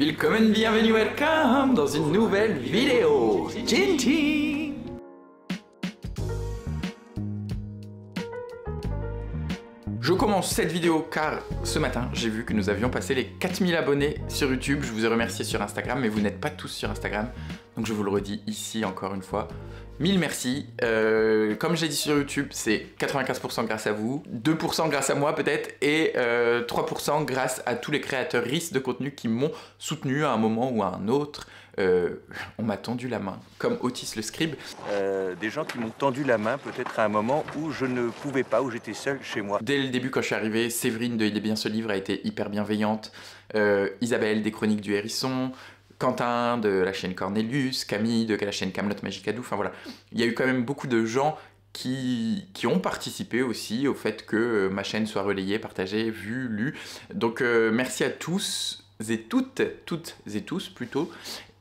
Willkommen, bienvenue, welcome dans une nouvelle vidéo. Jinji. Je commence cette vidéo car ce matin j'ai vu que nous avions passé les 4000 abonnés sur YouTube. Je vous ai remercié sur Instagram mais vous n'êtes pas tous sur Instagram. Donc je vous le redis ici encore une fois. 1000 merci. Comme j'ai dit sur YouTube, c'est 95% grâce à vous, 2% grâce à moi peut-être, et 3% grâce à tous les créateurs de contenu qui m'ont soutenu à un moment ou à un autre. On m'a tendu la main, comme Otis le scribe. Des gens qui m'ont tendu la main peut-être à un moment où je ne pouvais pas, où j'étais seul chez moi. Dès le début quand je suis arrivé, Séverine de Il est bien ce livre a été hyper bienveillante, Isabelle des Chroniques du Hérisson, Quentin de la chaîne Cornelius, Camille de la chaîne Camelot Magicadou, enfin voilà. Il y a eu quand même beaucoup de gens qui ont participé aussi au fait que ma chaîne soit relayée, partagée, vue, lue. Donc merci à tous et toutes et tous plutôt.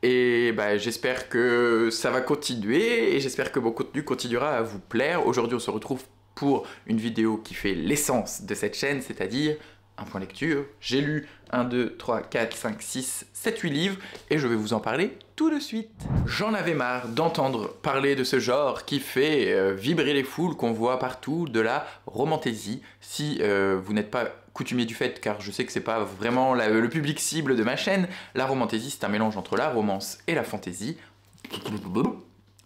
Et bah, j'espère que ça va continuer et j'espère que mon contenu continuera à vous plaire. Aujourd'hui on se retrouve pour une vidéo qui fait l'essence de cette chaîne, c'est-à-dire un point lecture. J'ai lu 1, 2, 3, 4, 5, 6, 7, 8 livres et je vais vous en parler tout de suite. J'en avais marre d'entendre parler de ce genre qui fait vibrer les foules qu'on voit partout, de la romantaisie. Si vous n'êtes pas coutumier du fait, car je sais que c'est pas vraiment le public cible de ma chaîne, la romantaisie c'est un mélange entre la romance et la fantaisie.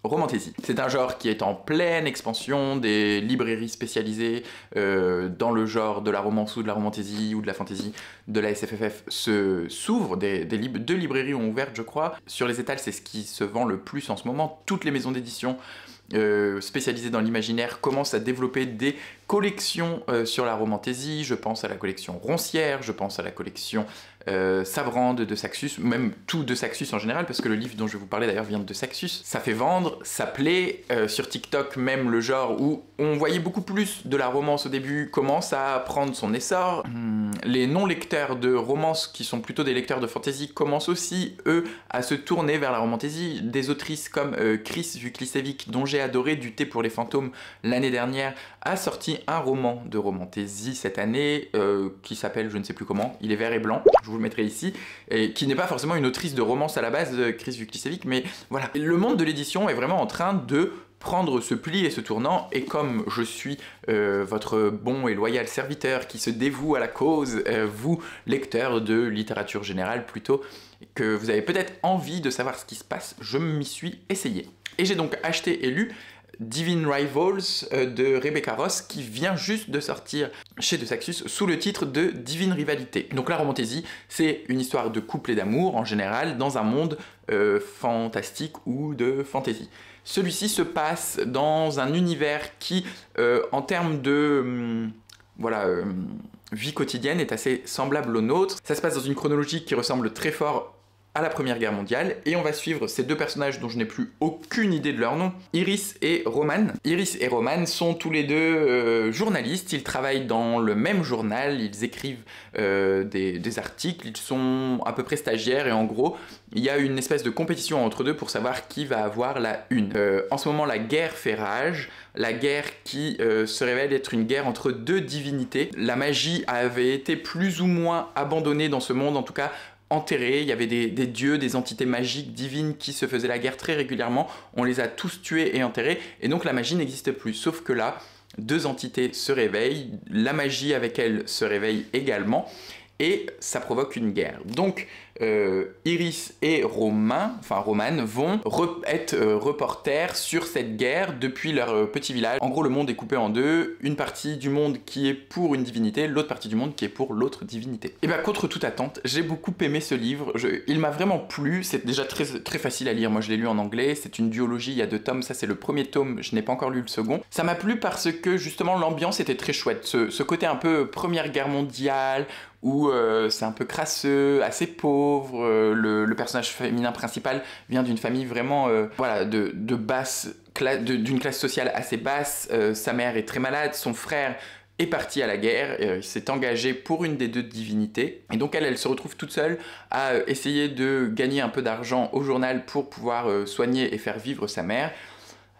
Romantaisie. C'est un genre qui est en pleine expansion, des librairies spécialisées dans le genre de la romance ou de la romantaisie ou de la fantaisie de la SFFF s'ouvrent, deux librairies ont ouvert je crois. Sur les étals c'est ce qui se vend le plus en ce moment, toutes les maisons d'édition spécialisées dans l'imaginaire commencent à développer des collections sur la romantaisie. Je pense à la collection Roncière, je pense à la collection Savrande de Saxus, même tout de Saxus en général, parce que le livre dont je vais vous parler d'ailleurs vient de Saxus. Ça fait vendre, ça plaît, sur TikTok même le genre où on voyait beaucoup plus de la romance au début commence à prendre son essor. Les non-lecteurs de romance, qui sont plutôt des lecteurs de fantasy, commencent aussi, eux, à se tourner vers la romantaisie. Des autrices comme Chris Vuklicevic, dont j'ai adoré Du thé pour les fantômes l'année dernière, a sorti un roman de romantaisie cette année, qui s'appelle je ne sais plus comment, il est vert et blanc, je vous le mettrai ici, et qui n'est pas forcément une autrice de romance à la base, Chris Vuklicevic, mais voilà. Le monde de l'édition est vraiment en train de prendre ce pli et ce tournant, et comme je suis votre bon et loyal serviteur qui se dévoue à la cause, vous, lecteurs de littérature générale plutôt, que vous avez peut-être envie de savoir ce qui se passe, je m'y suis essayé. Et j'ai donc acheté et lu Divine Rivals de Rebecca Ross qui vient juste de sortir chez De Saxus sous le titre de Divine Rivalité. Donc la romantaisie, c'est une histoire de couple et d'amour en général dans un monde fantastique ou de fantasy. Celui-ci se passe dans un univers qui, en termes de vie quotidienne, est assez semblable au nôtre. Ça se passe dans une chronologie qui ressemble très fort à la Première Guerre mondiale, et on va suivre ces deux personnages dont je n'ai plus aucune idée de leur nom, Iris et Roman. Iris et Roman sont tous les deux journalistes, ils travaillent dans le même journal, ils écrivent des articles, ils sont à peu près stagiaires, et en gros, il y a une espèce de compétition entre deux pour savoir qui va avoir la une. En ce moment, la guerre fait rage, la guerre qui se révèle être une guerre entre deux divinités. La magie avait été plus ou moins abandonnée dans ce monde, en tout cas enterrés, il y avait des dieux, des entités magiques, divines qui se faisaient la guerre très régulièrement, on les a tous tués et enterrés, et donc la magie n'existe plus, sauf que là, deux entités se réveillent, la magie avec elles se réveille également, et ça provoque une guerre. Donc Iris et Roman vont être reporters sur cette guerre depuis leur petit village. En gros, le monde est coupé en deux, une partie du monde qui est pour une divinité, l'autre partie du monde qui est pour l'autre divinité. Et bien contre toute attente, j'ai beaucoup aimé ce livre, il m'a vraiment plu, c'est déjà très facile à lire, moi je l'ai lu en anglais, c'est une duologie, il y a 2 tomes, ça c'est le premier tome, je n'ai pas encore lu le second. Ça m'a plu parce que justement l'ambiance était très chouette, ce côté un peu Première Guerre mondiale, où c'est un peu crasseux, assez pauvre, le personnage féminin principal vient d'une famille vraiment d'une classe sociale assez basse, sa mère est très malade, son frère est parti à la guerre, il s'est engagé pour une des deux divinités, et donc elle se retrouve toute seule à essayer de gagner un peu d'argent au journal pour pouvoir soigner et faire vivre sa mère.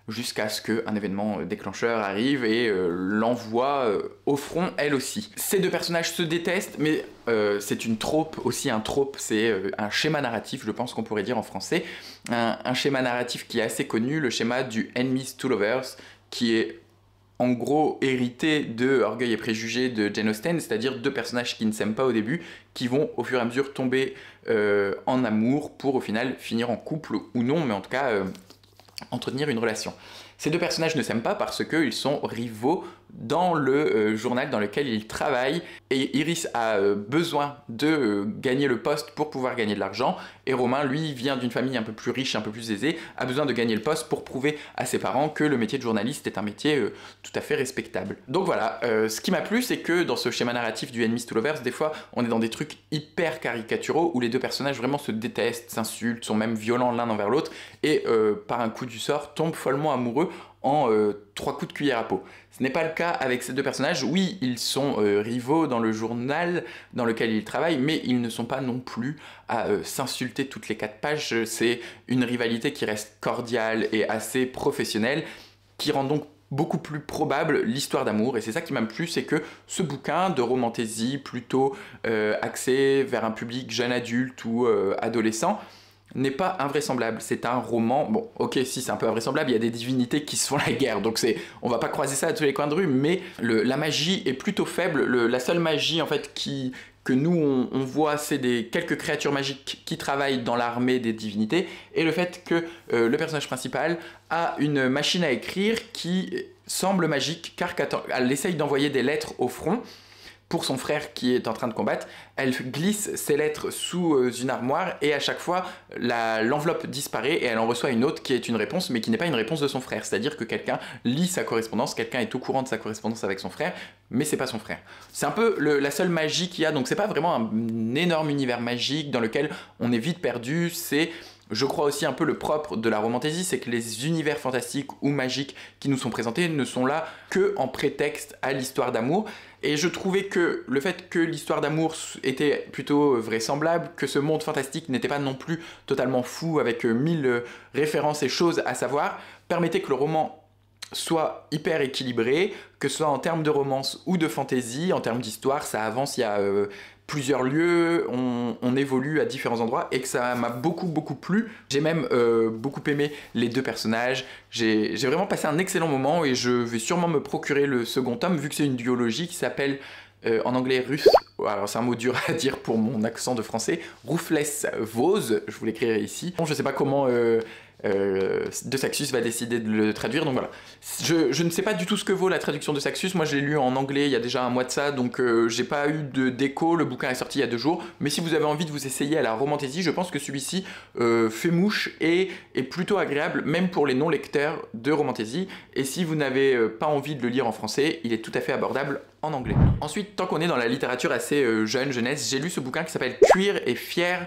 jusqu'à ce qu'un événement déclencheur arrive et l'envoie au front elle aussi. Ces deux personnages se détestent, mais c'est une trope aussi, un trope, c'est un schéma narratif, je pense qu'on pourrait dire en français, un schéma narratif qui est assez connu, le schéma du Enemies to Lovers, qui est en gros hérité de Orgueil et Préjugés de Jane Austen, c'est-à-dire deux personnages qui ne s'aiment pas au début, qui vont au fur et à mesure tomber en amour pour au final finir en couple ou non, mais en tout cas entretenir une relation. Ces deux personnages ne s'aiment pas parce qu'ils sont rivaux dans le journal dans lequel ils travaillent, et Iris a besoin de gagner le poste pour pouvoir gagner de l'argent, et Romain, lui, vient d'une famille un peu plus riche, un peu plus aisée, a besoin de gagner le poste pour prouver à ses parents que le métier de journaliste est un métier tout à fait respectable. Donc voilà, ce qui m'a plu, c'est que dans ce schéma narratif du Enemies to Lovers, des fois, on est dans des trucs hyper caricaturaux où les deux personnages vraiment se détestent, s'insultent, sont même violents l'un envers l'autre, et par un coup du sort, tombent follement amoureux en 3 coups de cuillère à peau. Ce n'est pas le cas avec ces deux personnages. Oui, ils sont rivaux dans le journal dans lequel ils travaillent, mais ils ne sont pas non plus à s'insulter toutes les 4 pages. C'est une rivalité qui reste cordiale et assez professionnelle, qui rend donc beaucoup plus probable l'histoire d'amour. Et c'est ça qui m'a plu, c'est que ce bouquin de romantasy plutôt axé vers un public jeune adulte ou adolescent n'est pas invraisemblable. C'est un roman, bon ok, si c'est un peu invraisemblable, il y a des divinités qui se font la guerre, donc on va pas croiser ça à tous les coins de rue, mais la magie est plutôt faible. La seule magie en fait que nous on voit, c'est des quelques créatures magiques qui travaillent dans l'armée des divinités, et le fait que le personnage principal a une machine à écrire qui semble magique, car elle essaye d'envoyer des lettres au front pour son frère qui est en train de combattre. Elle glisse ses lettres sous une armoire, et à chaque fois l'enveloppe disparaît et elle en reçoit une autre qui est une réponse, mais qui n'est pas une réponse de son frère. C'est-à-dire que quelqu'un lit sa correspondance, quelqu'un est au courant de sa correspondance avec son frère, mais c'est pas son frère. C'est un peu la seule magie qu'il y a, donc c'est pas vraiment un énorme univers magique dans lequel on est vite perdu. C'est, je crois, aussi un peu le propre de la romantasy, c'est que les univers fantastiques ou magiques qui nous sont présentés ne sont là que en prétexte à l'histoire d'amour. Et je trouvais que le fait que l'histoire d'amour était plutôt vraisemblable, que ce monde fantastique n'était pas non plus totalement fou avec 1000 références et choses à savoir, permettait que le roman soit hyper équilibré, que ce soit en termes de romance ou de fantasy, en termes d'histoire, ça avance, il y a plusieurs lieux, on évolue à différents endroits, et que ça m'a beaucoup plu. J'ai même beaucoup aimé les deux personnages. J'ai vraiment passé un excellent moment, et je vais sûrement me procurer le second tome, vu que c'est une duologie qui s'appelle en anglais russe, alors c'est un mot dur à dire pour mon accent de français, Ruthless Vows, je vous l'écrirai ici. Bon, je sais pas comment De Saxus va décider de le traduire, donc voilà. Je ne sais pas du tout ce que vaut la traduction de Saxus. Moi je l'ai lu en anglais il y a déjà un mois de ça, donc j'ai pas eu d'écho. Le bouquin est sorti il y a 2 jours, mais si vous avez envie de vous essayer à la romantasy, je pense que celui-ci fait mouche et est plutôt agréable, même pour les non-lecteurs de romantasy. Et si vous n'avez pas envie de le lire en français, il est tout à fait abordable en anglais. Ensuite, tant qu'on est dans la littérature assez jeunesse, j'ai lu ce bouquin qui s'appelle Cuir et Fier,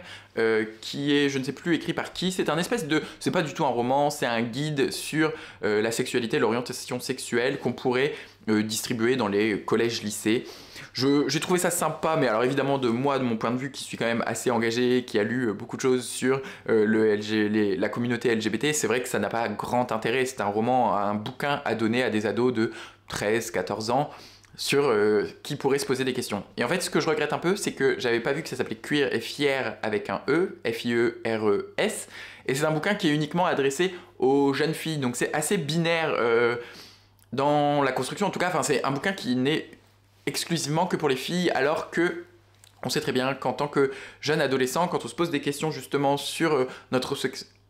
qui est, je ne sais plus, écrit par qui. C'est un espèce de... c'est pas du tout un roman, c'est un guide sur la sexualité, l'orientation sexuelle qu'on pourrait distribuer dans les collèges-lycées. J'ai trouvé ça sympa, mais alors évidemment de mon point de vue qui suis quand même assez engagé, qui a lu beaucoup de choses sur la communauté LGBT, c'est vrai que ça n'a pas grand intérêt. C'est un roman, un bouquin à donner à des ados de 13-14 ans, sur qui pourrait se poser des questions. Et en fait, ce que je regrette un peu, c'est que j'avais pas vu que ça s'appelait Cuir et Fier avec un E, F-I-E-R-E-S, et c'est un bouquin qui est uniquement adressé aux jeunes filles, donc c'est assez binaire dans la construction, en tout cas. Enfin, c'est un bouquin qui n'est exclusivement que pour les filles, alors que on sait très bien qu'en tant que jeune adolescent, quand on se pose des questions justement sur notre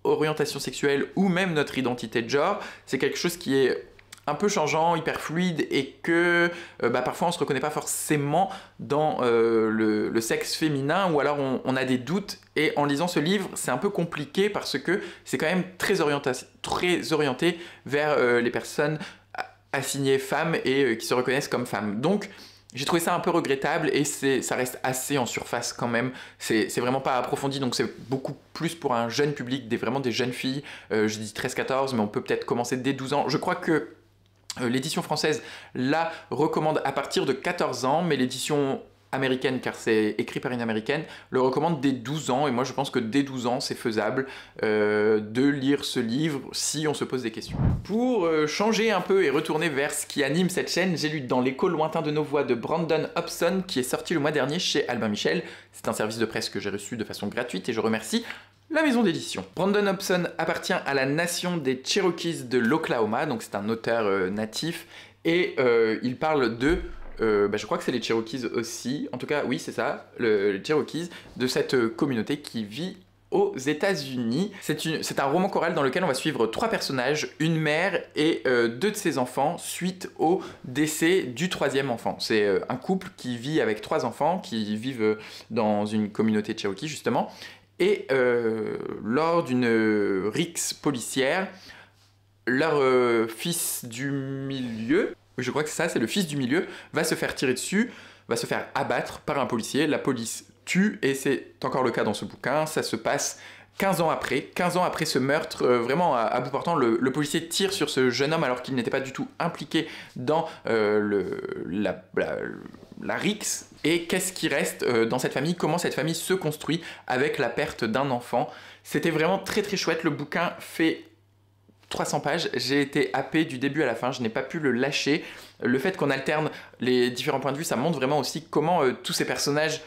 orientation sexuelle ou même notre identité de genre, c'est quelque chose qui est un peu changeant, hyper fluide, et que parfois on se reconnaît pas forcément dans le sexe féminin, ou alors on a des doutes. Et en lisant ce livre, c'est un peu compliqué parce que c'est quand même très orienté vers les personnes assignées femmes et qui se reconnaissent comme femmes. Donc j'ai trouvé ça un peu regrettable, et ça reste assez en surface quand même. C'est vraiment pas approfondi, donc c'est beaucoup plus pour un jeune public, vraiment des jeunes filles. Je dis 13-14, mais on peut peut-être commencer dès 12 ans. Je crois que l'édition française la recommande à partir de 14 ans, mais l'édition américaine, car c'est écrit par une américaine, le recommande dès 12 ans, et moi je pense que dès 12 ans c'est faisable de lire ce livre si on se pose des questions. Pour changer un peu et retourner vers ce qui anime cette chaîne, j'ai lu Dans l'écho lointain de nos voix de Brandon Hobson, qui est sorti le mois dernier chez Albin Michel. C'est un service de presse que j'ai reçu de façon gratuite et je remercie la maison d'édition. Brandon Hobson appartient à la nation des Cherokees de l'Oklahoma, donc c'est un auteur natif, et il parle de je crois que c'est les Cherokees aussi, en tout cas oui c'est ça, les Cherokees, de cette communauté qui vit aux États-Unis. C'est un roman choral dans lequel on va suivre 3 personnages, une mère et 2 de ses enfants, suite au décès du 3e enfant. C'est un couple qui vit avec 3 enfants, qui vivent dans une communauté Cherokee justement, et lors d'une rixe policière, leur fils du milieu, je crois que c'est ça, c'est le fils du milieu, va se faire tirer dessus, va se faire abattre par un policier, la police tue, et c'est encore le cas dans ce bouquin, ça se passe 15 ans après ce meurtre, vraiment à bout portant, le policier tire sur ce jeune homme alors qu'il n'était pas du tout impliqué dans la rixe, et qu'est-ce qui reste dans cette famille, comment cette famille se construit avec la perte d'un enfant. C'était vraiment très très chouette, le bouquin fait 300 pages, j'ai été happé du début à la fin, je n'ai pas pu le lâcher. Le fait qu'on alterne les différents points de vue, ça montre vraiment aussi comment tous ces personnages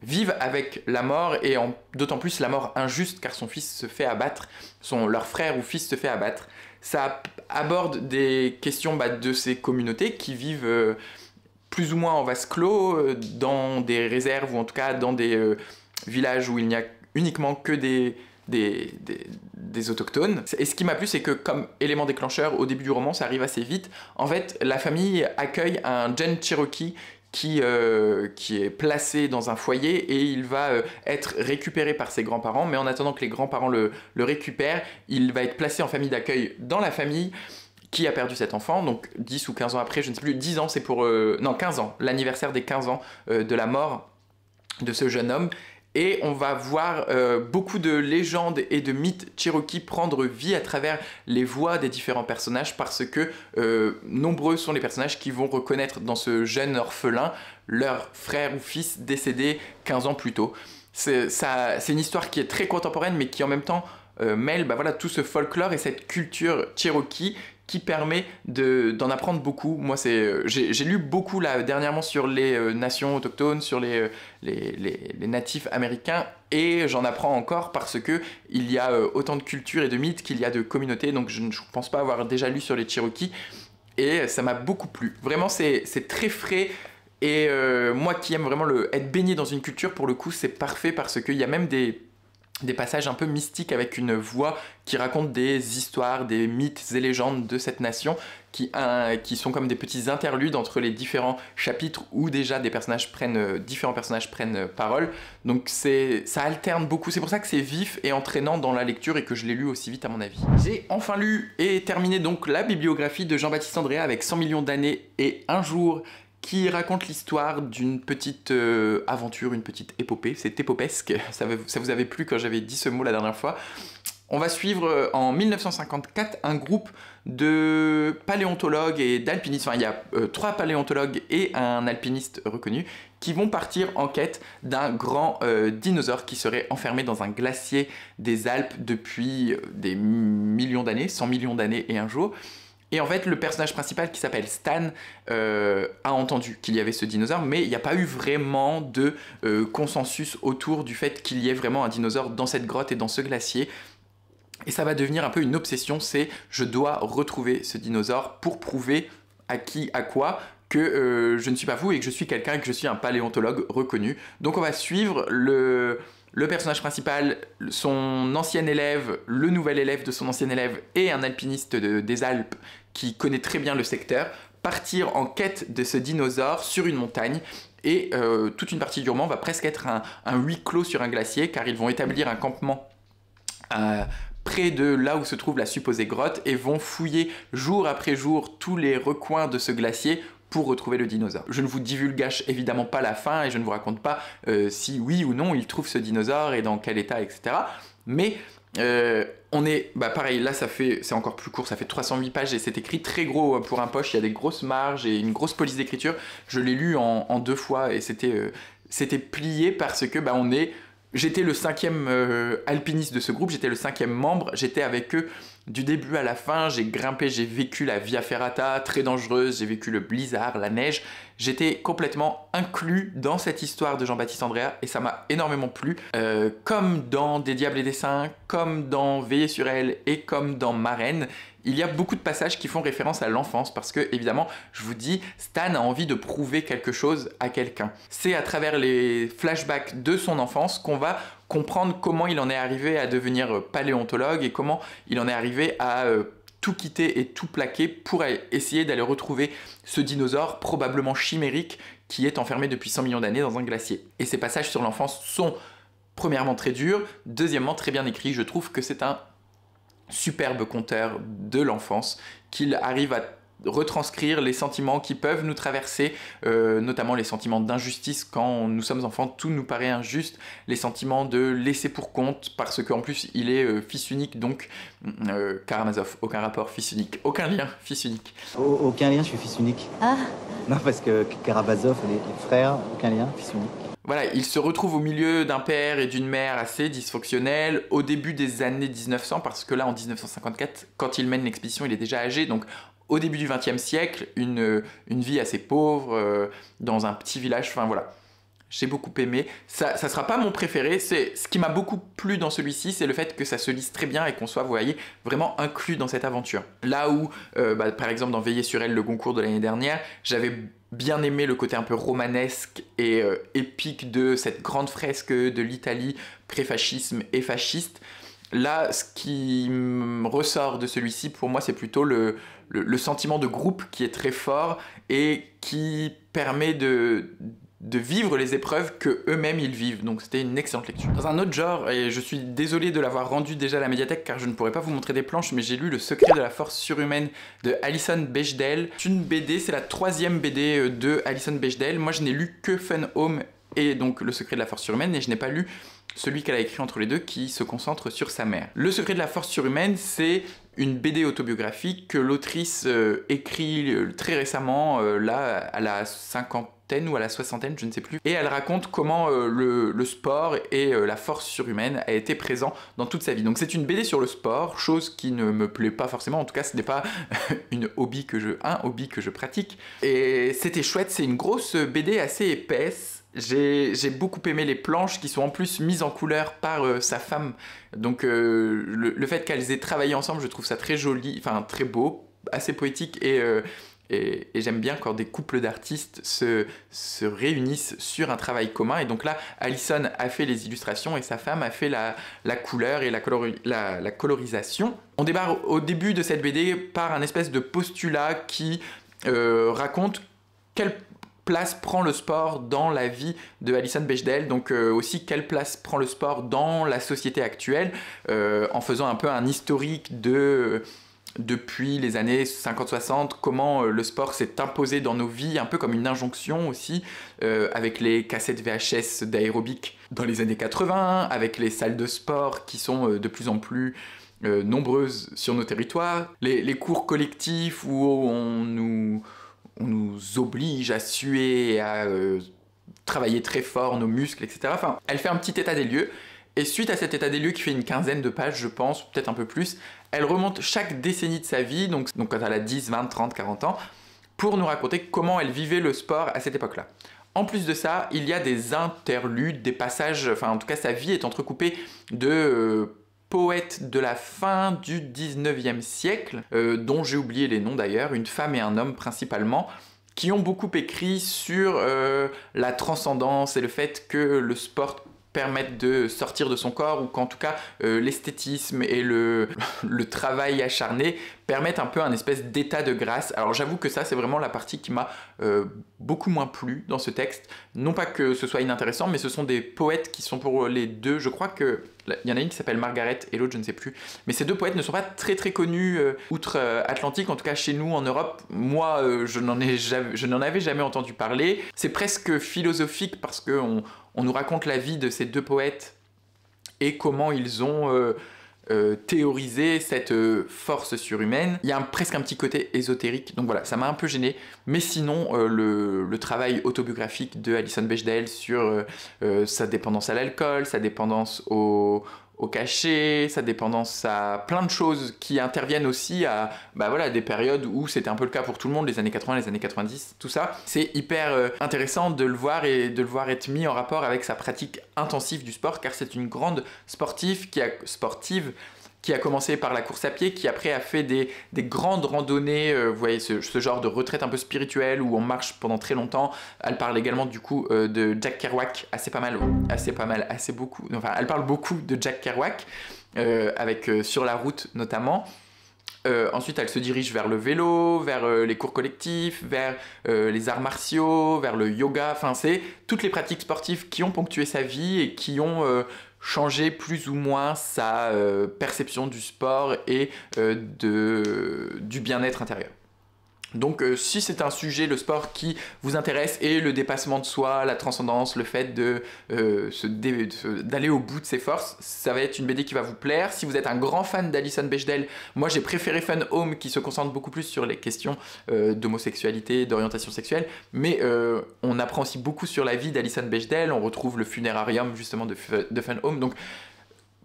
vivent avec la mort, et d'autant plus la mort injuste car son fils se fait abattre, leur frère ou fils se fait abattre. Ça aborde des questions de ces communautés qui vivent plus ou moins en vase clos, dans des réserves ou en tout cas dans des villages où il n'y a uniquement que des autochtones. Et ce qui m'a plu, c'est que comme élément déclencheur, au début du roman, ça arrive assez vite. En fait, la famille accueille un jeune Cherokee qui est placé dans un foyer, et il va être récupéré par ses grands-parents, mais en attendant que les grands-parents le récupèrent, il va être placé en famille d'accueil dans la famille qui a perdu cet enfant, donc 10 ou 15 ans après, je ne sais plus, 10 ans, c'est pour... non, 15 ans, l'anniversaire des 15 ans de la mort de ce jeune homme. Et on va voir beaucoup de légendes et de mythes Cherokee prendre vie à travers les voix des différents personnages, parce que nombreux sont les personnages qui vont reconnaître dans ce jeune orphelin leur frère ou fils décédé 15 ans plus tôt. C'est une histoire qui est très contemporaine, mais qui en même temps mêle tout ce folklore et cette culture Cherokee qui permet d'en apprendre beaucoup. Moi, j'ai lu beaucoup là, dernièrement sur les nations autochtones, sur les natifs américains, et j'en apprends encore parce que il y a autant de cultures et de mythes qu'il y a de communautés, donc je ne pense pas avoir déjà lu sur les Cherokees, et ça m'a beaucoup plu. Vraiment, c'est très frais, et moi qui aime vraiment être baigné dans une culture, pour le coup, c'est parfait, parce qu'il y a même des passages un peu mystiques avec une voix qui raconte des histoires, des mythes et légendes de cette nation qui sont comme des petits interludes entre les différents chapitres où déjà différents personnages prennent parole. Donc ça alterne beaucoup, c'est pour ça que c'est vif et entraînant dans la lecture et que je l'ai lu aussi vite à mon avis. J'ai enfin lu et terminé donc la bibliographie de Jean-Baptiste Andréa avec 100 millions d'années et un jour, qui raconte l'histoire d'une petite aventure, une petite épopée. C'est épopesque, ça vous avait plu quand j'avais dit ce mot la dernière fois. On va suivre en 1954 un groupe de paléontologues et d'alpinistes, enfin il y a 3 paléontologues et un alpiniste reconnu, qui vont partir en quête d'un grand dinosaure qui serait enfermé dans un glacier des Alpes depuis des millions d'années, 100 millions d'années et un jour. Et en fait, le personnage principal qui s'appelle Stan a entendu qu'il y avait ce dinosaure, mais il n'y a pas eu vraiment de consensus autour du fait qu'il y ait vraiment un dinosaure dans cette grotte et dans ce glacier. Et ça va devenir un peu une obsession, c'est je dois retrouver ce dinosaure pour prouver à qui, à quoi, que je ne suis pas fou et que je suis quelqu'un et que je suis un paléontologue reconnu. Donc on va suivre le personnage principal, son ancien élève, le nouvel élève de son ancien élève et un alpiniste des Alpes qui connaît très bien le secteur, partir en quête de ce dinosaure sur une montagne. Et toute une partie du roman va presque être un huis clos sur un glacier, car ils vont établir un campement près de là où se trouve la supposée grotte et vont fouiller jour après jour tous les recoins de ce glacier pour retrouver le dinosaure. Je ne vous divulgage évidemment pas la fin et je ne vous raconte pas si oui ou non il trouve ce dinosaure et dans quel état, etc. Mais on est, pareil, là c'est encore plus court, ça fait 308 pages et c'est écrit très gros pour un poche, il y a des grosses marges et une grosse police d'écriture. Je l'ai lu en 2 fois et c'était plié parce que j'étais le 5e alpiniste de ce groupe, j'étais le 5e membre, j'étais avec eux du début à la fin, j'ai grimpé, j'ai vécu la Via Ferrata, très dangereuse, j'ai vécu le blizzard, la neige, j'étais complètement inclus dans cette histoire de Jean-Baptiste Andréa et ça m'a énormément plu. Comme dans Des Diables et des Saints, comme dans Veiller sur elle et comme dans Marraine, il y a beaucoup de passages qui font référence à l'enfance parce que, évidemment, je vous dis, Stan a envie de prouver quelque chose à quelqu'un. C'est à travers les flashbacks de son enfance qu'on va comprendre comment il en est arrivé à devenir paléontologue et comment il en est arrivé à tout quitter et tout plaquer pour essayer d'aller retrouver ce dinosaure probablement chimérique qui est enfermé depuis 100 millions d'années dans un glacier. Et ces passages sur l'enfance sont premièrement très durs, deuxièmement très bien écrits. Je trouve que c'est un superbe conteur de l'enfance, qu'il arrive à retranscrire les sentiments qui peuvent nous traverser, notamment les sentiments d'injustice quand nous sommes enfants, tout nous paraît injuste, les sentiments de laisser pour compte, parce qu'en plus il est fils unique, donc Karamazov, aucun rapport, fils unique, aucun lien, fils unique. Aucun lien, je suis fils unique. Ah. Non, parce que Karamazov, les frères, aucun lien, fils unique. Voilà, il se retrouve au milieu d'un père et d'une mère assez dysfonctionnels au début des années 1900, parce que là, en 1954, quand il mène l'expédition, il est déjà âgé, donc au début du XXe siècle, une vie assez pauvre, dans un petit village, enfin voilà. J'ai beaucoup aimé. Ça sera pas mon préféré, ce qui m'a beaucoup plu dans celui-ci, c'est le fait que ça se lise très bien et qu'on soit, vous voyez, vraiment inclus dans cette aventure. Là où, par exemple, dans Veiller sur elle, le Goncourt de l'année dernière, j'avais bien aimé le côté un peu romanesque et épique de cette grande fresque de l'Italie, pré-fascisme et fasciste. Là, ce qui me ressort de celui-ci, pour moi, c'est plutôt le sentiment de groupe qui est très fort et qui permet de vivre les épreuves que eux-mêmes ils vivent. Donc c'était une excellente lecture. Dans un autre genre, et je suis désolé de l'avoir rendu déjà à la médiathèque car je ne pourrais pas vous montrer des planches, mais j'ai lu Le secret de la force surhumaine de Alison Bechdel. C'est une BD, c'est la 3e BD de Alison Bechdel. Moi je n'ai lu que Fun Home et donc Le secret de la force surhumaine et je n'ai pas lu celui qu'elle a écrit entre les deux qui se concentre sur sa mère. Le secret de la force surhumaine, c'est une BD autobiographique que l'autrice écrit très récemment, là à la 50aine ou à la 60aine, je ne sais plus. Et elle raconte comment le sport et la force surhumaine a été présent dans toute sa vie. Donc c'est une BD sur le sport, chose qui ne me plaît pas forcément, en tout cas ce n'est pas un hobby que je pratique. Et c'était chouette, c'est une grosse BD assez épaisse. J'ai beaucoup aimé les planches qui sont en plus mises en couleur par sa femme. Donc le fait qu'elles aient travaillé ensemble, je trouve ça très joli, enfin très beau, assez poétique et j'aime bien quand des couples d'artistes se réunissent sur un travail commun. Et donc là, Alison a fait les illustrations et sa femme a fait la couleur et la colorisation. On démarre au début de cette BD par un espèce de postulat qui raconte quelle place prend le sport dans la vie de Alison Bechdel, donc aussi quelle place prend le sport dans la société actuelle, en faisant un peu un historique depuis les années 50-60, comment le sport s'est imposé dans nos vies, un peu comme une injonction aussi, avec les cassettes VHS d'aérobic dans les années 80, avec les salles de sport qui sont de plus en plus nombreuses sur nos territoires, les cours collectifs où on nous oblige à suer et à travailler très fort nos muscles, etc. Enfin, elle fait un petit état des lieux, et suite à cet état des lieux qui fait une 15aine de pages, je pense, peut-être un peu plus, elle remonte chaque décennie de sa vie, donc quand elle a 10, 20, 30, 40 ans, pour nous raconter comment elle vivait le sport à cette époque-là. En plus de ça, il y a des interludes, des passages, enfin en tout cas sa vie est entrecoupée de poètes de la fin du 19e siècle, dont j'ai oublié les noms d'ailleurs, une femme et un homme principalement, qui ont beaucoup écrit sur la transcendance et le fait que le sport permettent de sortir de son corps, ou qu'en tout cas l'esthétisme et le travail acharné permettent un peu un espèce d'état de grâce. Alors j'avoue que ça c'est vraiment la partie qui m'a beaucoup moins plu dans ce texte. Non pas que ce soit inintéressant, mais ce sont des poètes qui sont pour les deux, je crois que il y en a une qui s'appelle Margaret et l'autre je ne sais plus, mais ces deux poètes ne sont pas très très connus outre-Atlantique, en tout cas chez nous en Europe. Moi je n'en avais jamais entendu parler. C'est presque philosophique parce qu'on nous raconte la vie de ces deux poètes et comment ils ont théorisé cette force surhumaine. Il y a presque un petit côté ésotérique, donc voilà, ça m'a un peu gêné. Mais sinon, le travail autobiographique de Alison Bechdel sur sa dépendance à l'alcool, sa dépendance au cachet, sa dépendance à plein de choses qui interviennent aussi à voilà, des périodes où c'était un peu le cas pour tout le monde, les années 80, les années 90, tout ça. C'est hyper intéressant de le voir et de le voir être mis en rapport avec sa pratique intensive du sport, car c'est une grande sportive qui a commencé par la course à pied, qui après a fait des grandes randonnées, vous voyez ce genre de retraite un peu spirituelle où on marche pendant très longtemps. Elle parle également du coup de Jack Kerouac, assez beaucoup. Enfin, elle parle beaucoup de Jack Kerouac, avec Sur la route notamment. Ensuite, elle se dirige vers le vélo, vers les cours collectifs, vers les arts martiaux, vers le yoga. Enfin, c'est toutes les pratiques sportives qui ont ponctué sa vie et qui ont changer plus ou moins sa perception du sport et du bien-être intérieur. Donc si c'est un sujet, le sport, qui vous intéresse, et le dépassement de soi, la transcendance, le fait d'aller au bout de ses forces, ça va être une BD qui va vous plaire. Si vous êtes un grand fan d'Alison Bechdel, moi j'ai préféré Fun Home qui se concentre beaucoup plus sur les questions d'homosexualité, d'orientation sexuelle, mais on apprend aussi beaucoup sur la vie d'Alison Bechdel, on retrouve le funérarium justement de Fun Home. Donc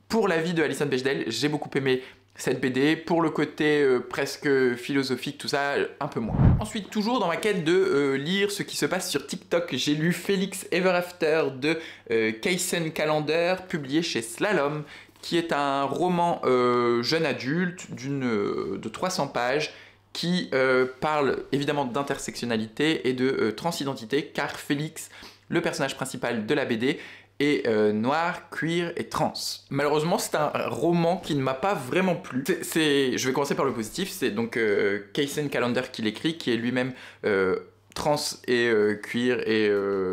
pour la vie de Alison Bechdel, j'ai beaucoup aimé cette BD. Pour le côté presque philosophique, tout ça, un peu moins. Ensuite, toujours dans ma quête de lire ce qui se passe sur TikTok, j'ai lu Felix Ever After de Kaysen Callender, publié chez Slalom, qui est un roman jeune adulte de 300 pages qui parle évidemment d'intersectionnalité et de transidentité, car Félix, le personnage principal de la BD, et noir, queer et trans. Malheureusement, c'est un roman qui ne m'a pas vraiment plu. Je vais commencer par le positif. C'est donc Kaysen Callender qui l'écrit, qui est lui-même trans et queer et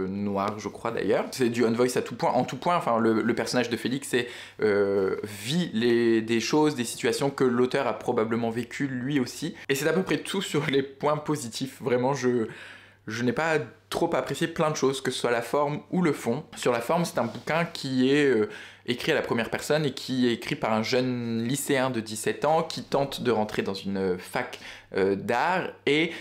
noir, je crois d'ailleurs. C'est du on voice à tout point, en tout point. Enfin, le personnage de Félix vit des choses, des situations que l'auteur a probablement vécues lui aussi. Et c'est à peu près tout sur les points positifs. Vraiment, je n'ai pas trop apprécié plein de choses, que ce soit la forme ou le fond. Sur la forme, c'est un bouquin qui est écrit à la première personne et qui est écrit par un jeune lycéen de 17 ans qui tente de rentrer dans une fac d'art, et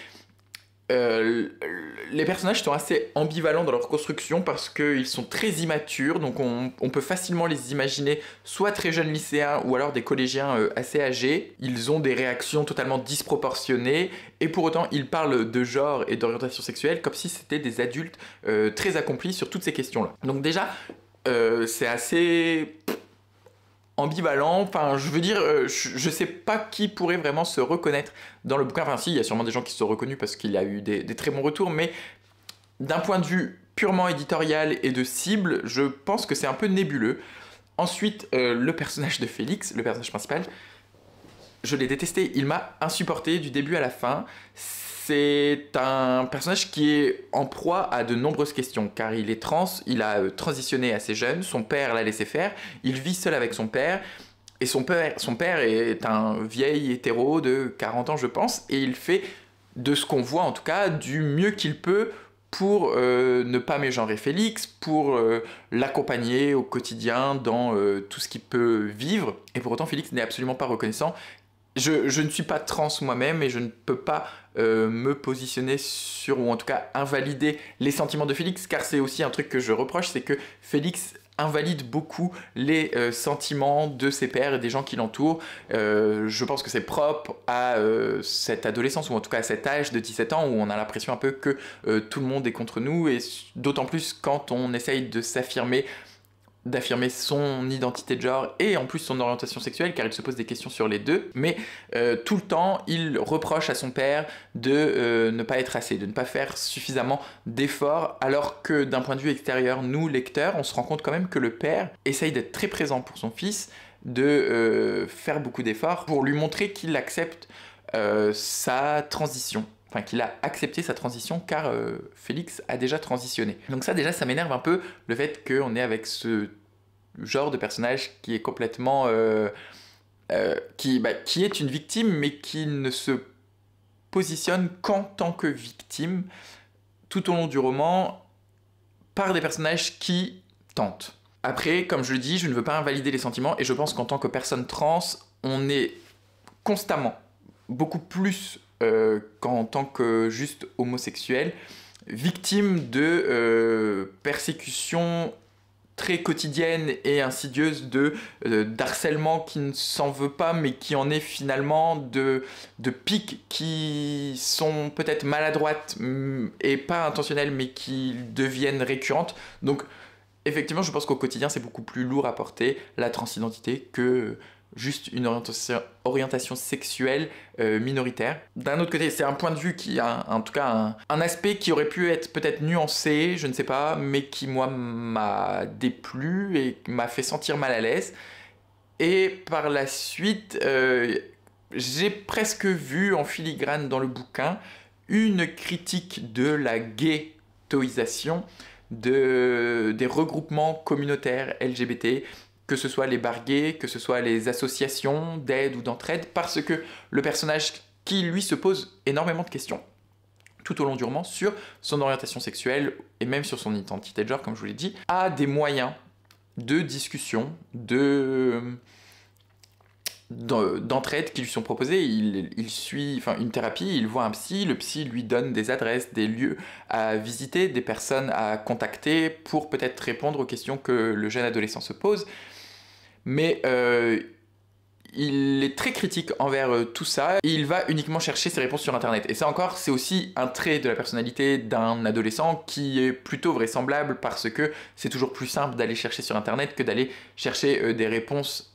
les personnages sont assez ambivalents dans leur construction parce qu'ils sont très immatures, donc on peut facilement les imaginer soit très jeunes lycéens ou alors des collégiens assez âgés. Ils ont des réactions totalement disproportionnées et pour autant ils parlent de genre et d'orientation sexuelle comme si c'était des adultes très accomplis sur toutes ces questions-là. Donc déjà, c'est assez ambivalent, enfin je veux dire, je sais pas qui pourrait vraiment se reconnaître dans le bouquin. Enfin si, il y a sûrement des gens qui se sont reconnus parce qu'il a eu des très bons retours, mais d'un point de vue purement éditorial et de cible, je pense que c'est un peu nébuleux. Ensuite, le personnage de Félix, le personnage principal, je l'ai détesté, il m'a insupporté du début à la fin. C'est un personnage qui est en proie à de nombreuses questions, car il est trans, il a transitionné assez jeune, son père l'a laissé faire, il vit seul avec son père, et son père est un vieil hétéro de 40 ans je pense, et il fait, de ce qu'on voit en tout cas, du mieux qu'il peut pour ne pas mégenrer Félix, pour l'accompagner au quotidien dans tout ce qu'il peut vivre, et pour autant Félix n'est absolument pas reconnaissant. Je ne suis pas trans moi-même et je ne peux pas me positionner sur, ou en tout cas invalider les sentiments de Félix, car c'est aussi un truc que je reproche, c'est que Félix invalide beaucoup les sentiments de ses pairs et des gens qui l'entourent. Je pense que c'est propre à cette adolescence, ou en tout cas à cet âge de 17 ans où on a l'impression un peu que tout le monde est contre nous, et d'autant plus quand on essaye de s'affirmer d'affirmer son identité de genre et en plus son orientation sexuelle, car il se pose des questions sur les deux, mais tout le temps il reproche à son père de ne pas être assez, de ne pas faire suffisamment d'efforts, alors que d'un point de vue extérieur, nous lecteurs, on se rend compte quand même que le père essaye d'être très présent pour son fils, de faire beaucoup d'efforts pour lui montrer qu'il accepte sa transition. Enfin, qu'il a accepté sa transition car Félix a déjà transitionné. Donc ça déjà, ça m'énerve un peu, le fait qu'on est avec ce genre de personnage qui est complètement... qui est une victime, mais qui ne se positionne qu'en tant que victime tout au long du roman par des personnages qui tentent. Après, comme je le dis, je ne veux pas invalider les sentiments et je pense qu'en tant que personne trans, on est constamment beaucoup plus qu'en tant que juste homosexuel, victime de persécutions très quotidiennes et insidieuses d'harcèlement qui ne s'en veut pas, mais qui en est finalement de piques qui sont peut-être maladroites et pas intentionnelles, mais qui deviennent récurrentes. Donc, effectivement, je pense qu'au quotidien, c'est beaucoup plus lourd à porter, la transidentité, que juste une orientation sexuelle minoritaire. D'un autre côté, c'est un point de vue qui a en tout cas un aspect qui aurait pu être peut-être nuancé, je ne sais pas, mais qui moi m'a déplu et m'a fait sentir mal à l'aise. Et par la suite, j'ai presque vu en filigrane dans le bouquin une critique de la ghettoisation des regroupements communautaires LGBT, que ce soit les bars gays, que ce soit les associations d'aide ou d'entraide, parce que le personnage qui, lui, se pose énormément de questions tout au long du roman sur son orientation sexuelle et même sur son identité de genre, comme je vous l'ai dit, a des moyens de discussion, d'entraide qui lui sont proposés. Il suit une thérapie, il voit un psy, le psy lui donne des adresses, des lieux à visiter, des personnes à contacter pour peut-être répondre aux questions que le jeune adolescent se pose. Mais il est très critique envers tout ça et il va uniquement chercher ses réponses sur internet. Et ça encore, c'est aussi un trait de la personnalité d'un adolescent qui est plutôt vraisemblable, parce que c'est toujours plus simple d'aller chercher sur internet que d'aller chercher des réponses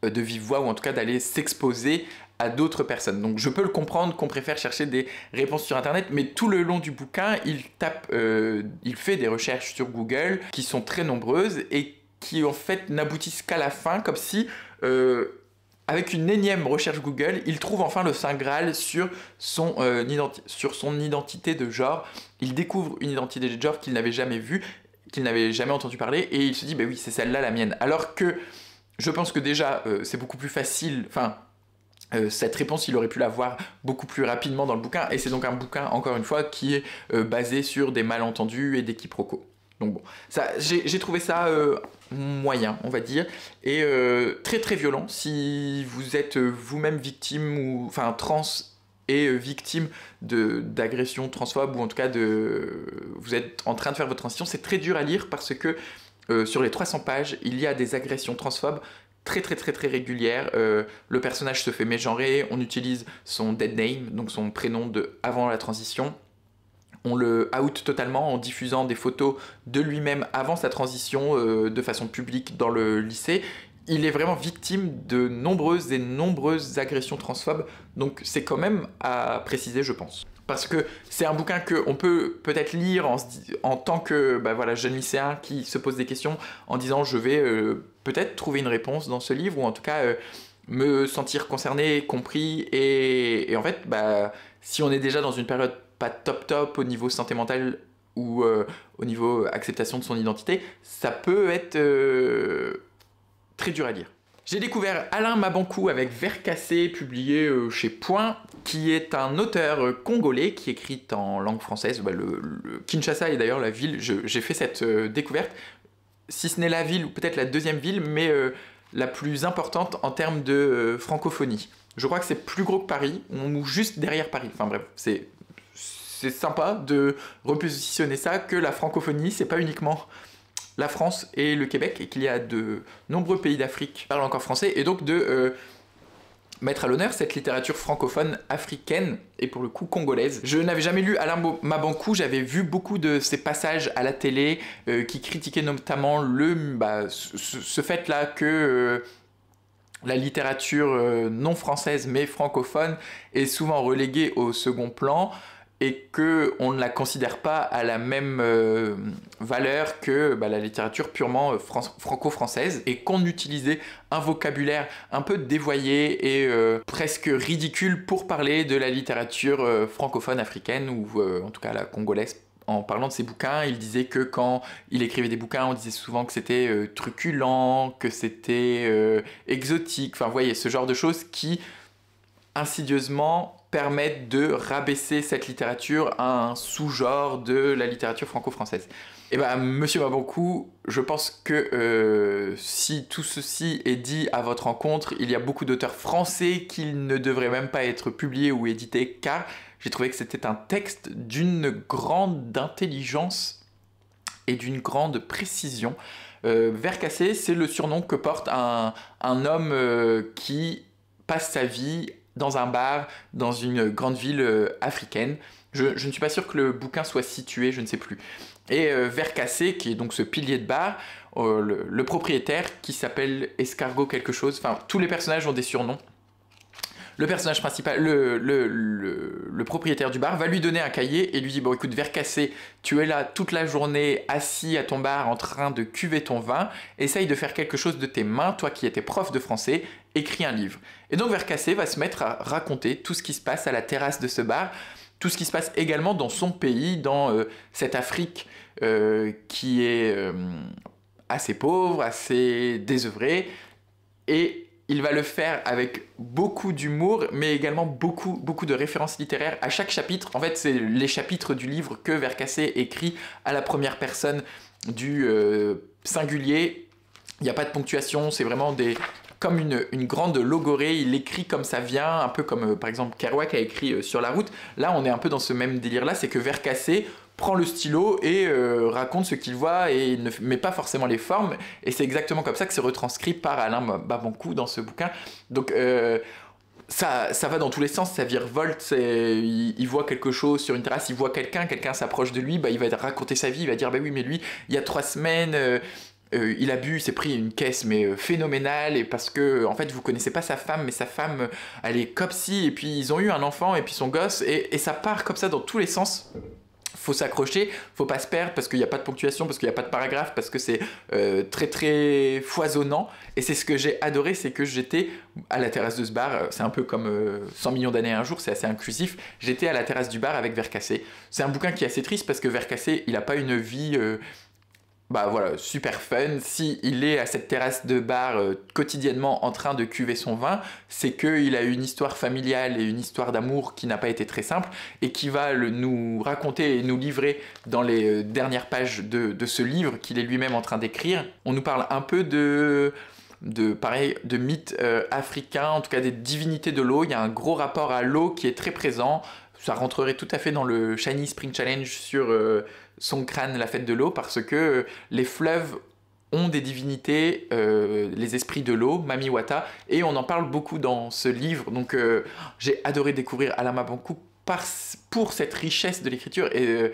de vive voix, ou en tout cas d'aller s'exposer à d'autres personnes. Donc je peux le comprendre qu'on préfère chercher des réponses sur internet, mais tout le long du bouquin, il fait des recherches sur Google qui sont très nombreuses et qui en fait n'aboutissent qu'à la fin, comme si avec une énième recherche Google, il trouve enfin le Saint Graal sur son identité de genre. Il découvre une identité de genre qu'il n'avait jamais vue, qu'il n'avait jamais entendu parler, et il se dit, bah oui, c'est celle-là la mienne. Alors que je pense que déjà, c'est beaucoup plus facile, cette réponse, il aurait pu l'avoir beaucoup plus rapidement dans le bouquin, et c'est donc un bouquin, encore une fois, qui est basé sur des malentendus et des quiproquos. Donc bon, j'ai trouvé ça moyen, on va dire, et très très violent. Si vous êtes vous-même victime, ou trans et victime d'agressions transphobes, ou en tout cas vous êtes en train de faire votre transition, c'est très dur à lire, parce que sur les 300 pages, il y a des agressions transphobes très très très très régulières. Le personnage se fait mégenrer, on utilise son dead name, donc son prénom avant la transition. On le out totalement en diffusant des photos de lui-même avant sa transition de façon publique dans le lycée. Il est vraiment victime de nombreuses agressions transphobes, donc c'est quand même à préciser, je pense. Parce que c'est un bouquin qu'on peut peut-être lire en tant que jeune lycéen qui se pose des questions, en disant je vais peut-être trouver une réponse dans ce livre, ou en tout cas me sentir concerné, compris, et en fait, si on est déjà dans une période pas top au niveau santé mentale ou au niveau acceptation de son identité, ça peut être très dur à lire. J'ai découvert Alain Mabankou avec Vers cassé, publié chez Point, qui est un auteur congolais qui écrit en langue française. Le Kinshasa est d'ailleurs la ville, j'ai fait cette découverte, si ce n'est la ville, ou peut-être la deuxième ville, mais la plus importante en termes de francophonie. Je crois que c'est plus gros que Paris, ou juste derrière Paris. Enfin bref, c'est sympa de repositionner ça, que la francophonie, c'est pas uniquement la France et le Québec, et qu'il y a de nombreux pays d'Afrique qui parlent encore français, et donc de mettre à l'honneur cette littérature francophone africaine et pour le coup congolaise. Je n'avais jamais lu Alain Mabankou, j'avais vu beaucoup de ses passages à la télé qui critiquaient notamment ce fait-là que la littérature non française mais francophone est souvent reléguée au second plan et qu'on ne la considère pas à la même valeur que la littérature purement franco-française, et qu'on utilisait un vocabulaire un peu dévoyé et presque ridicule pour parler de la littérature francophone africaine, ou en tout cas la congolaise. En parlant de ses bouquins, il disait que quand il écrivait des bouquins, on disait souvent que c'était truculent, que c'était exotique, enfin vous voyez, ce genre de choses qui insidieusement permettent de rabaisser cette littérature à un sous-genre de la littérature franco-française. Et monsieur Mabankou, je pense que si tout ceci est dit à votre rencontre, il y a beaucoup d'auteurs français qui ne devraient même pas être publiés ou édités, car j'ai trouvé que c'était un texte d'une grande intelligence et d'une grande précision. Vercassé, c'est le surnom que porte un homme qui passe sa vie dans un bar, dans une grande ville africaine. Je ne suis pas sûr que le bouquin soit situé, je ne sais plus. Et Vercassé, qui est donc ce pilier de bar, le propriétaire, qui s'appelle Escargot quelque chose, enfin tous les personnages ont des surnoms. Le personnage principal, le propriétaire du bar, va lui donner un cahier et lui dit « Bon écoute, Vercassé, tu es là toute la journée assis à ton bar en train de cuver ton vin, essaye de faire quelque chose de tes mains, toi qui étais prof de français, écris un livre. » Et donc Vercassé va se mettre à raconter tout ce qui se passe à la terrasse de ce bar, tout ce qui se passe également dans son pays, dans cette Afrique qui est assez pauvre, assez désœuvrée, et il va le faire avec beaucoup d'humour, mais également beaucoup de références littéraires à chaque chapitre. En fait, c'est les chapitres du livre que Vercassé écrit à la première personne du singulier. Il n'y a pas de ponctuation, c'est vraiment comme une grande logorée, il écrit comme ça vient, un peu comme par exemple Kerouac a écrit Sur la route. Là, on est un peu dans ce même délire-là, c'est que Vercassé prend le stylo et raconte ce qu'il voit et ne met pas forcément les formes. Et c'est exactement comme ça que c'est retranscrit par Alain Mabankou dans ce bouquin. Donc ça va dans tous les sens, ça virevolte. Il voit quelque chose sur une terrasse, il voit quelqu'un s'approche de lui, il va raconter sa vie, il va dire « Bah oui, mais lui, il y a 3 semaines... il a bu, il s'est pris une caisse mais phénoménale, et parce que en fait vous connaissez pas sa femme, mais sa femme elle est copsy, et puis ils ont eu un enfant et puis son gosse, et ça part comme ça dans tous les sens. Faut s'accrocher, faut pas se perdre parce qu'il n'y a pas de ponctuation, parce qu'il n'y a pas de paragraphe, parce que c'est très très foisonnant. Et c'est ce que j'ai adoré, c'est que j'étais à la terrasse de ce bar, c'est un peu comme 100 millions d'années un jour, c'est assez inclusif. J'étais à la terrasse du bar avec Vercassé. C'est un bouquin qui est assez triste parce que Vercassé, il n'a pas une vie super fun. Si il est à cette terrasse de bar quotidiennement en train de cuver son vin, c'est qu'il a une histoire familiale et une histoire d'amour qui n'a pas été très simple, et qui va nous raconter et nous livrer dans les dernières pages de ce livre qu'il est lui-même en train d'écrire. On nous parle un peu de mythes africains, en tout cas des divinités de l'eau. Il y a un gros rapport à l'eau qui est très présent. Ça rentrerait tout à fait dans le Shiny Spring Challenge sur son crâne, la fête de l'eau, parce que les fleuves ont des divinités, les esprits de l'eau, Mami Wata, et on en parle beaucoup dans ce livre. Donc j'ai adoré découvrir Alain Mabankou pour cette richesse de l'écriture. Et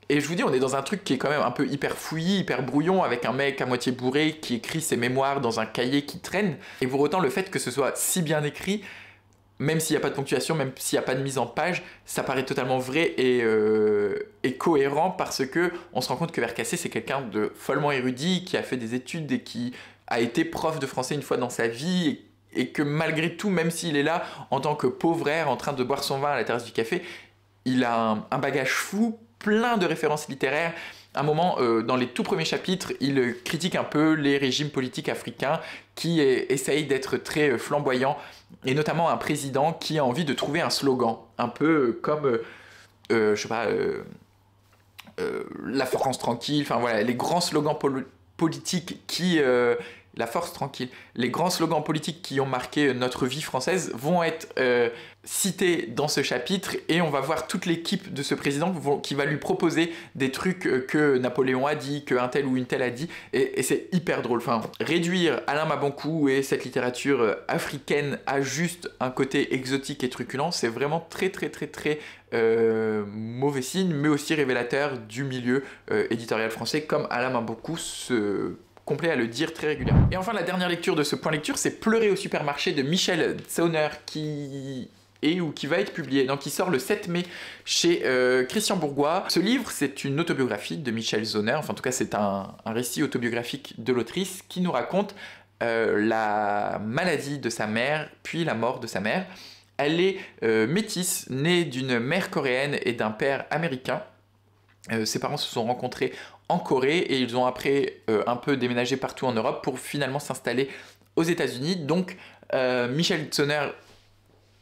je vous dis, on est dans un truc qui est quand même un peu hyper fouillis, hyper brouillon, avec un mec à moitié bourré qui écrit ses mémoires dans un cahier qui traîne. Et pour autant, le fait que ce soit si bien écrit, même s'il n'y a pas de ponctuation, même s'il n'y a pas de mise en page, ça paraît totalement vrai et cohérent, parce que on se rend compte que Vercassé, c'est quelqu'un de follement érudit, qui a fait des études et qui a été prof de français une fois dans sa vie, et que malgré tout, même s'il est là en tant que pauvre en train de boire son vin à la terrasse du café, il a un bagage fou, plein de références littéraires. À un moment, dans les tout premiers chapitres, il critique un peu les régimes politiques africains qui essayent d'être très flamboyants, et notamment un président qui a envie de trouver un slogan, un peu comme, je sais pas, la France tranquille, enfin voilà, les grands slogans politiques qui la force tranquille. Les grands slogans politiques qui ont marqué notre vie française vont être cités dans ce chapitre et on va voir toute l'équipe de ce président qui va lui proposer des trucs que Napoléon a dit, qu'un tel ou une telle a dit et c'est hyper drôle. Enfin, réduire Alain Mabanckou et cette littérature africaine à juste un côté exotique et truculent, c'est vraiment très mauvais signe, mais aussi révélateur du milieu éditorial français, comme Alain Mabanckou se complaît à le dire très régulièrement. Et enfin, la dernière lecture de ce point lecture, c'est Pleurer au supermarché de Michel Zauner qui va être publié, donc qui sort le 7 mai chez Christian Bourgois. Ce livre, c'est une autobiographie de Michel Zauner, enfin en tout cas c'est un récit autobiographique de l'autrice qui nous raconte la maladie de sa mère, puis la mort de sa mère. Elle est métisse, née d'une mère coréenne et d'un père américain. Ses parents se sont rencontrés en Corée et ils ont après un peu déménagé partout en Europe pour finalement s'installer aux États-Unis. Donc Michel Zauner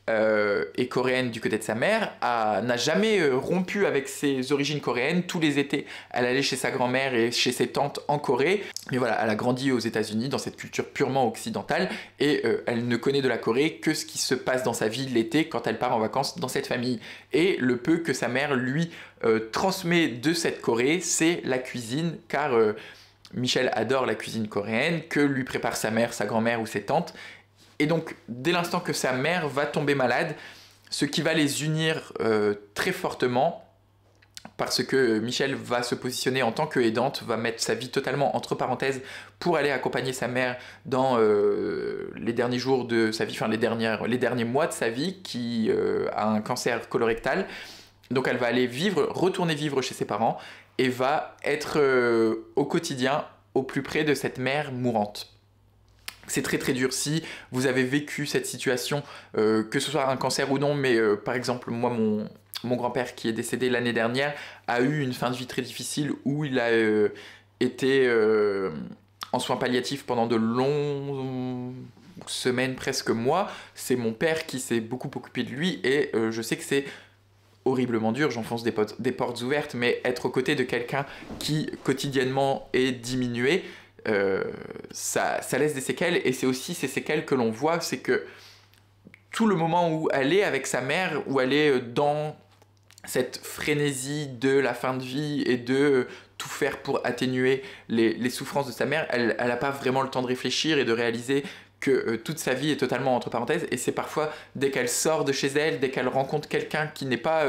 est coréenne du côté de sa mère, n'a jamais rompu avec ses origines coréennes. Tous les étés, elle allait chez sa grand-mère et chez ses tantes en Corée. Mais voilà, elle a grandi aux États-Unis dans cette culture purement occidentale et elle ne connaît de la Corée que ce qui se passe dans sa vie l'été quand elle part en vacances dans cette famille. Et le peu que sa mère lui transmet de cette Corée, c'est la cuisine, car Michel adore la cuisine coréenne que lui prépare sa mère, sa grand-mère ou ses tantes. Et donc, dès l'instant que sa mère va tomber malade, ce qui va les unir très fortement, parce que Michel va se positionner en tant qu'aidante, va mettre sa vie totalement entre parenthèses pour aller accompagner sa mère dans les derniers jours de sa vie, enfin les derniers mois de sa vie, qui a un cancer colorectal. Donc elle va aller retourner vivre chez ses parents et va être au quotidien au plus près de cette mère mourante. C'est très dur si vous avez vécu cette situation, que ce soit un cancer ou non, mais par exemple moi mon grand-père qui est décédé l'année dernière a eu une fin de vie très difficile où il a été en soins palliatifs pendant de longues semaines, presque mois. C'est mon père qui s'est beaucoup occupé de lui et je sais que c'est horriblement dur, j'enfonce des portes ouvertes, mais être aux côtés de quelqu'un qui quotidiennement est diminué, ça laisse des séquelles, et c'est aussi ces séquelles que l'on voit, c'est que tout le moment où elle est avec sa mère, où elle est dans cette frénésie de la fin de vie et de tout faire pour atténuer les souffrances de sa mère, elle n'a pas vraiment le temps de réfléchir et de réaliser que toute sa vie est totalement entre parenthèses, et c'est parfois dès qu'elle sort de chez elle, dès qu'elle rencontre quelqu'un qui n'est pas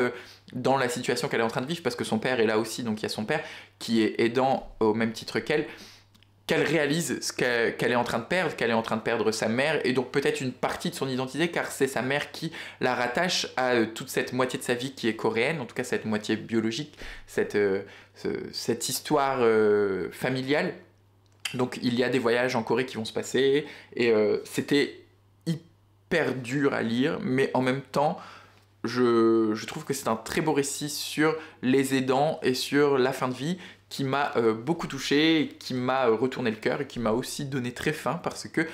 dans la situation qu'elle est en train de vivre, parce que son père est là aussi, donc il y a son père qui est aidant au même titre qu'elle réalise ce qu'elle est en train de perdre, qu'elle est en train de perdre sa mère, et donc peut-être une partie de son identité, car c'est sa mère qui la rattache à toute cette moitié de sa vie qui est coréenne, en tout cas cette moitié biologique, cette histoire familiale. Donc il y a des voyages en Corée qui vont se passer, et c'était hyper dur à lire, mais en même temps, je trouve que c'est un très beau récit sur les aidants et sur la fin de vie, qui m'a beaucoup touché, qui m'a retourné le cœur et qui m'a aussi donné très faim, parce que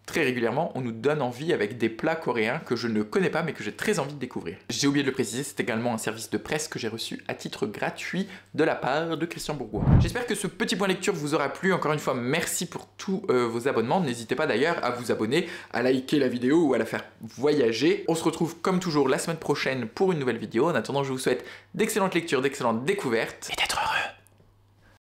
très régulièrement on nous donne envie avec des plats coréens que je ne connais pas mais que j'ai très envie de découvrir. J'ai oublié de le préciser, c'est également un service de presse que j'ai reçu à titre gratuit de la part de Christian Bourgois. J'espère que ce petit point lecture vous aura plu. Encore une fois, merci pour tous vos abonnements. N'hésitez pas d'ailleurs à vous abonner, à liker la vidéo ou à la faire voyager. On se retrouve comme toujours la semaine prochaine pour une nouvelle vidéo. En attendant, je vous souhaite d'excellentes lectures, d'excellentes découvertes et d'être heureux.